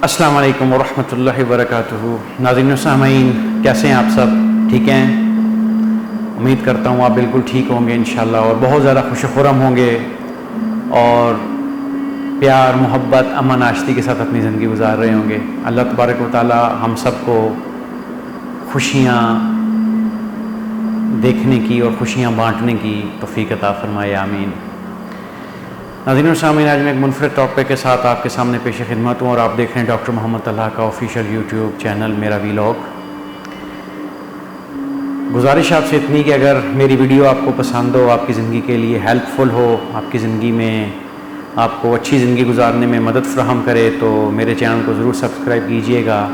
السلام علیکم ورحمۃ اللہ وبرکاتہ۔ ناظرین و سامعین، کیسے ہیں آپ سب؟ ٹھیک ہیں؟ امید کرتا ہوں آپ بالکل ٹھیک ہوں گے انشاءاللہ، اور بہت زیادہ خوش و خرم ہوں گے اور پیار، محبت، امن آشتی کے ساتھ اپنی زندگی گزار رہے ہوں گے۔ اللہ تبارک و تعالی ہم سب کو خوشیاں دیکھنے کی اور خوشیاں بانٹنے کی توفیق عطا فرمائے، آمین۔ ناظرین و سامعین، آج میں ایک منفرد ٹاپک کے ساتھ آپ کے سامنے پیش خدمت ہوں، اور آپ دیکھ رہے ہیں ڈاکٹر محمد طلحہ کا آفیشیل یوٹیوب چینل میرا ویلاگ۔ گزارش آپ سے اتنی کہ اگر میری ویڈیو آپ کو پسند ہو، آپ کی زندگی کے لیے ہیلپ فل ہو، آپ کی زندگی میں آپ کو اچھی زندگی گزارنے میں مدد فراہم کرے، تو میرے چینل کو ضرور سبسکرائب کیجئے گا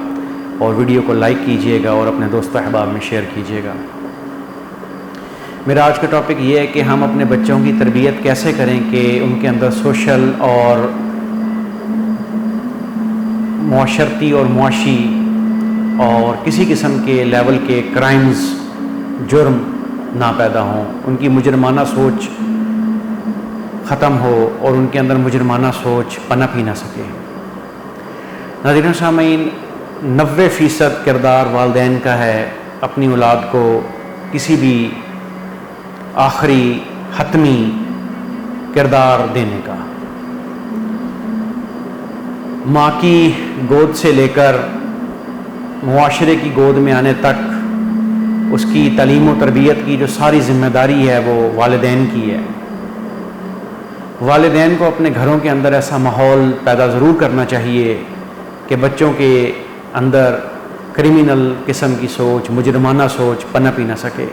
اور ویڈیو کو لائک کیجئے گا اور اپنے دوست و احباب میں شیئر کیجئے گا۔ میرا آج کا ٹاپک یہ ہے کہ ہم اپنے بچوں کی تربیت کیسے کریں کہ ان کے اندر سوشل اور معاشرتی اور معاشی اور کسی قسم کے لیول کے کرائمز، جرم نہ پیدا ہوں، ان کی مجرمانہ سوچ ختم ہو اور ان کے اندر مجرمانہ سوچ پنپ ہی نہ سکے۔ ناظرین و سامعین، 90% کردار والدین کا ہے اپنی اولاد کو کسی بھی آخری حتمی کردار دینے کا۔ ماں کی گود سے لے کر معاشرے کی گود میں آنے تک اس کی تعلیم و تربیت کی جو ساری ذمہ داری ہے وہ والدین کی ہے۔ والدین کو اپنے گھروں کے اندر ایسا ماحول پیدا ضرور کرنا چاہیے کہ بچوں کے اندر کرمینل قسم کی سوچ، مجرمانہ سوچ پنپ ہی نہ سکے۔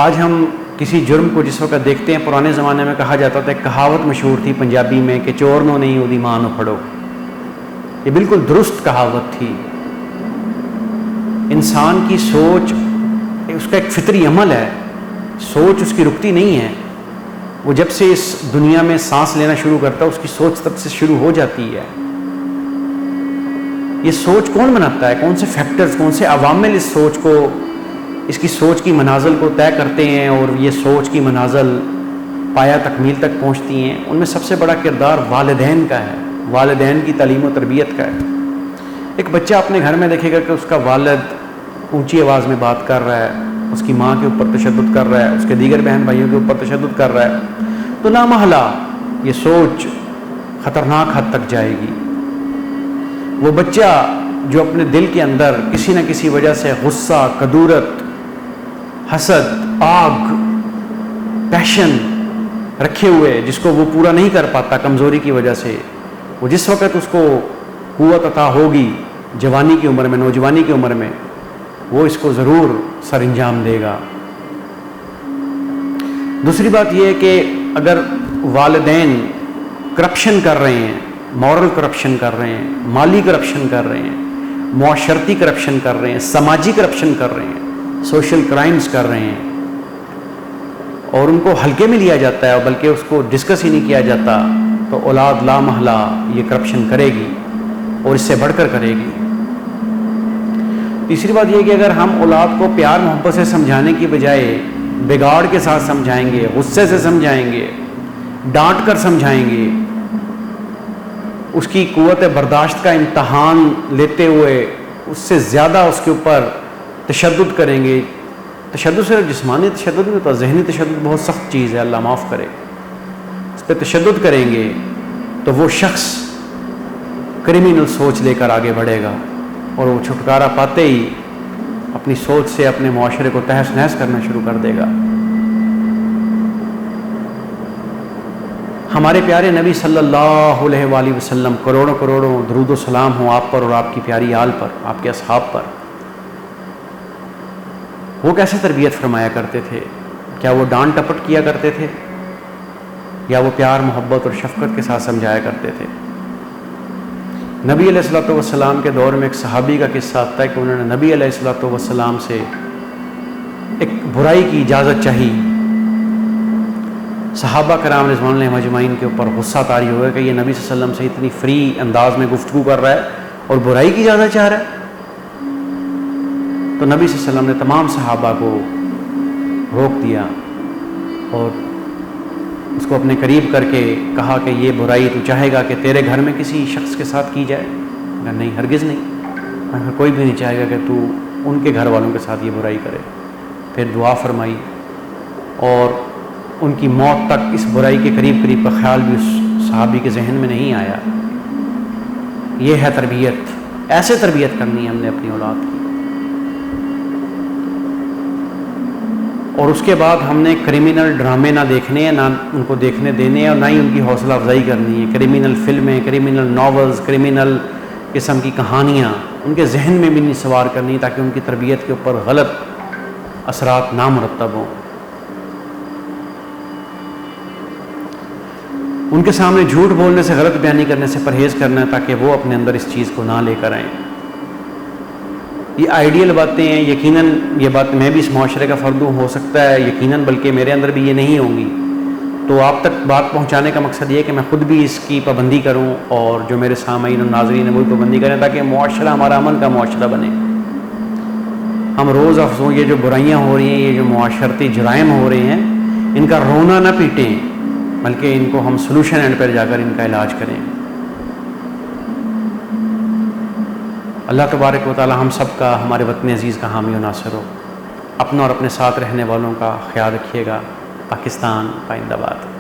آج ہم کسی جرم کو جس وقت دیکھتے ہیں، پرانے زمانے میں کہا جاتا تھا، ایک کہاوت مشہور تھی پنجابی میں کہ چور نو نہیں اودی ماں نو پھڑو۔ یہ بالکل درست کہاوت تھی۔ انسان کی سوچ اس کا ایک فطری عمل ہے، سوچ اس کی رکتی نہیں ہے۔ وہ جب سے اس دنیا میں سانس لینا شروع کرتا ہے اس کی سوچ تب سے شروع ہو جاتی ہے۔ یہ سوچ کون بناتا ہے؟ کون سے فیکٹرز، کون سے عوامل اس سوچ کو، اس کی سوچ کی منازل کو طے کرتے ہیں اور یہ سوچ کی منازل پایا تکمیل تک پہنچتی ہیں؟ ان میں سب سے بڑا کردار والدین کا ہے، والدین کی تعلیم و تربیت کا ہے۔ ایک بچہ اپنے گھر میں دیکھے گا کہ اس کا والد اونچی آواز میں بات کر رہا ہے، اس کی ماں کے اوپر تشدد کر رہا ہے، اس کے دیگر بہن بھائیوں کے اوپر تشدد کر رہا ہے، تو لامحالہ یہ سوچ خطرناک حد تک جائے گی۔ وہ بچہ جو اپنے دل کے اندر کسی نہ کسی وجہ سے غصہ، کدورت، حسد، آگ، پیشن رکھے ہوئے، جس کو وہ پورا نہیں کر پاتا کمزوری کی وجہ سے، وہ جس وقت اس کو قوت عطا ہوگی جوانی کی عمر میں، نوجوانی کی عمر میں، وہ اس کو ضرور سر انجام دے گا۔ دوسری بات یہ ہے کہ اگر والدین کرپشن کر رہے ہیں، مورل کرپشن کر رہے ہیں، مالی کرپشن کر رہے ہیں، معاشرتی کرپشن کر رہے ہیں، سماجی کرپشن کر رہے ہیں، سوشل کرائمز کر رہے ہیں، اور ان کو ہلکے میں لیا جاتا ہے بلکہ اس کو ڈسکس ہی نہیں کیا جاتا، تو اولاد لا محلہ یہ کرپشن کرے گی اور اس سے بڑھ کر کرے گی۔ تیسری بات یہ کہ اگر ہم اولاد کو پیار محبت سے سمجھانے کی بجائے بگاڑ کے ساتھ سمجھائیں گے، غصے سے سمجھائیں گے، ڈانٹ کر سمجھائیں گے، اس کی قوت برداشت کا امتحان لیتے ہوئے اس سے زیادہ اس کے اوپر تشدد کریں گے، تشدد صرف جسمانی تشدد نہیں ہوتا، ذہنی تشدد بہت سخت چیز ہے، اللہ معاف کرے، اس پہ تشدد کریں گے تو وہ شخص کرمینل سوچ لے کر آگے بڑھے گا، اور وہ چھٹکارا پاتے ہی اپنی سوچ سے اپنے معاشرے کو تہس نہس کرنا شروع کر دے گا۔ ہمارے پیارے نبی صلی اللہ علیہ وآلہ وسلم، کروڑوں کروڑوں درود و سلام ہوں آپ پر اور آپ کی پیاری آل پر، آپ کے اصحاب پر، وہ کیسے تربیت فرمایا کرتے تھے؟ کیا وہ ڈانٹ ٹپٹ کیا کرتے تھے یا وہ پیار محبت اور شفقت کے ساتھ سمجھایا کرتے تھے؟ نبی علیہ الصلوۃ والسلام کے دور میں ایک صحابی کا قصہ آتا ہے کہ انہوں نے نبی علیہ الصلوۃ والسلام سے ایک برائی کی اجازت چاہی۔ صحابہ کرام رضوان اللہ مجمعین کے اوپر غصہ طاری ہوا کہ یہ نبی صلی اللہ علیہ وسلم سے اتنی فری انداز میں گفتگو کر رہا ہے اور برائی کی اجازت چاہ رہا ہے۔ تو نبی صلی اللہ علیہ وسلم نے تمام صحابہ کو روک دیا اور اس کو اپنے قریب کر کے کہا کہ یہ برائی تو چاہے گا کہ تیرے گھر میں کسی شخص کے ساتھ کی جائے؟ کہا نہیں، ہرگز نہیں، کوئی بھی نہیں چاہے گا کہ تو ان کے گھر والوں کے ساتھ یہ برائی کرے۔ پھر دعا فرمائی، اور ان کی موت تک اس برائی کے قریب کا خیال بھی اس صحابی کے ذہن میں نہیں آیا۔ یہ ہے تربیت، ایسے تربیت کرنی ہے ہم نے اپنی اولاد کی۔ اور اس کے بعد ہم نے کریمنل ڈرامے نہ دیکھنے ہیں، نہ ان کو دیکھنے دینے ہیں، اور نہ ہی ان کی حوصلہ افزائی کرنی ہے۔ کریمنل فلمیں، کریمنل ناولز، کریمنل قسم کی کہانیاں ان کے ذہن میں بھی نہیں سوار کرنی، تاکہ ان کی تربیت کے اوپر غلط اثرات نہ مرتب ہوں۔ ان کے سامنے جھوٹ بولنے سے، غلط بیانی کرنے سے پرہیز کرنا ہے، تاکہ وہ اپنے اندر اس چیز کو نہ لے کر آئیں۔ یہ آئیڈیل باتیں ہیں، یقیناً یہ بات میں بھی اس معاشرے کا فرد ہوں، ہو سکتا ہے یقیناً بلکہ میرے اندر بھی یہ نہیں ہوں گی۔ تو آپ تک بات پہنچانے کا مقصد یہ ہے کہ میں خود بھی اس کی پابندی کروں، اور جو میرے سامعین اور ناظرین ہیں وہ بھی پابندی کریں، تاکہ معاشرہ ہمارا امن کا معاشرہ بنے۔ ہم روز افزوں یہ جو برائیاں ہو رہی ہیں، یہ جو معاشرتی جرائم ہو رہے ہیں، ان کا رونا نہ پیٹیں، بلکہ ان کو ہم سلوشن اینڈ پر جا کر ان کا علاج کریں۔ اللہ تبارک و تعالی ہم سب کا، ہمارے وطن عزیز کا حامی و ناصر ہو۔ اپنا اور اپنے ساتھ رہنے والوں کا خیال رکھیے گا۔ پاکستان زندہ باد۔